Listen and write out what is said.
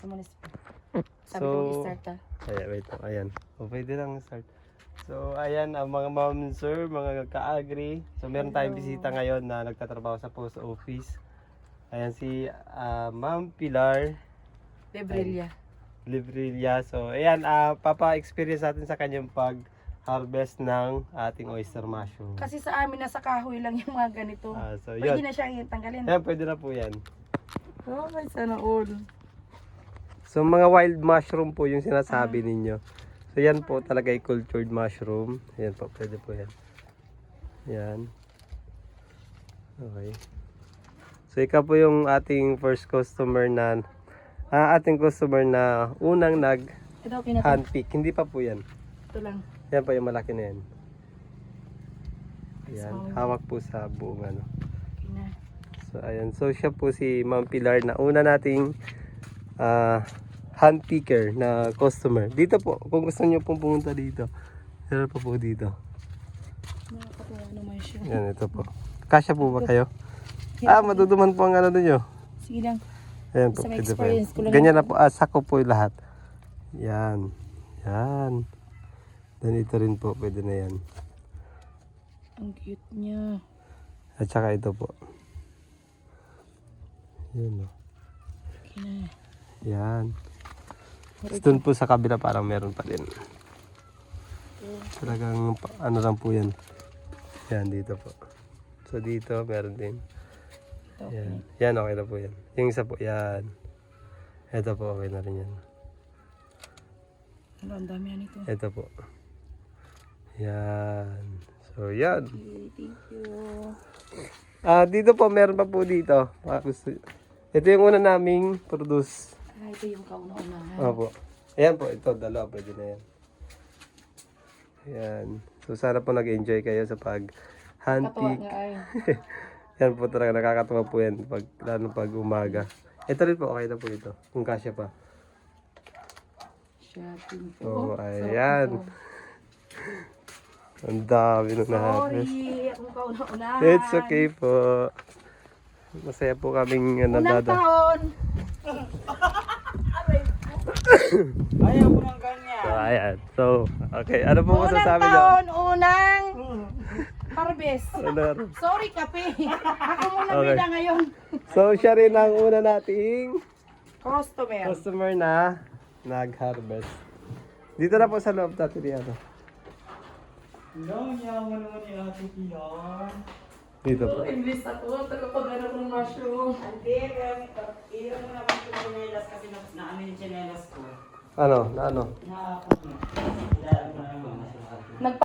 Sa munisipyo. Sabi kong i-start ha. Ayan, wait lang. Ayan. O, pwede lang start. So, ayan ang mga ma'am, sir, mga ka-agri. So, meron tayong bisita ngayon na nagtatrabaho sa post office. Ayan si Ma'am Pilar Librilla. So, ayan, papa-experience natin sa kanyang pag-harvest ng ating oyster mushroom. Kasi sa amin nasa kahoy lang yung mga ganito. So, Pwede yun. na siyang tanggalin. Ayan, pwede na po yan. Oh, may sana all. So, mga wild mushroom po yung sinasabi ninyo. So, yan po talaga ay cultured mushroom. Ayan po, pwede po yan. Yan. Okay. So, ikaw po yung ating first customer na unang Ito, okay na to. handpick. Hindi pa po yan. Ito lang. Yan po yung malaki na yan. Yan. Hawak po sa buong ano. Okay na. So, ayan. So, siya po si Ma'am Pilar na una nating handpicker na customer. Dito po, kung gusto niyo pong pumunta dito. Meron pa po dito. Nakakatuwa naman siya. Yan, ito po. Kasya po ba kayo? Maduduman po ang ano ninyo. Sige lang. Ayan po, Sa may pwede po yan. experience ko lang Ganyan na po, sako po yung lahat. Yan. Yan. Then ito rin po, pwede na yan. Ang cute niya. At saka ito po. Yan o. Okay na. Yan. Doon po sa kabila parang meron pa din. Talagang ano lang po yan. Yan dito po. So dito meron din. Yan. Yan okay na po yan. Yung isa po yan. Ito po okay na rin yan. Ano, ang dami yan ito. Ito po. Yan. So yan. Okay, thank you. Dito po meron pa po dito. Ito yung una naming produce. Ito yung kauna-unahan. Opo. Ayan po, ito, dalawa, pwede na yan. Ayan. So, sana po nag-enjoy kayo sa Katuwa pag-handpick. nga ay. Yan po talaga, nakakatuwa po yan, lalo pag umaga. Ito rin po, okay na po ito, kung kasya pa. Shopping So, po. ayan. Ang dami nung na-harvest. Sorry, akong kauna-unahan. It's okay po. Masaya po kaming Unang nadada. taon. Ayaw mo ng ganyan. So, ayan. So, okay. Ano po Unang masasabi niyo? taon, unang harvest. Ano? Sorry, kape. Ako muna Okay. bida ngayon. So, siya rin ang una nating Customer. customer na nag-harvest. Dito na po sa loob natin yan. No, yaman naman yung ate Kiyon. Dito po. English ako. Tagapagano ng mushroom. Hindi, iyon mo naman yung chinelas kasi naano yung chinelas ko. Ano? Na ano? Naapot mo.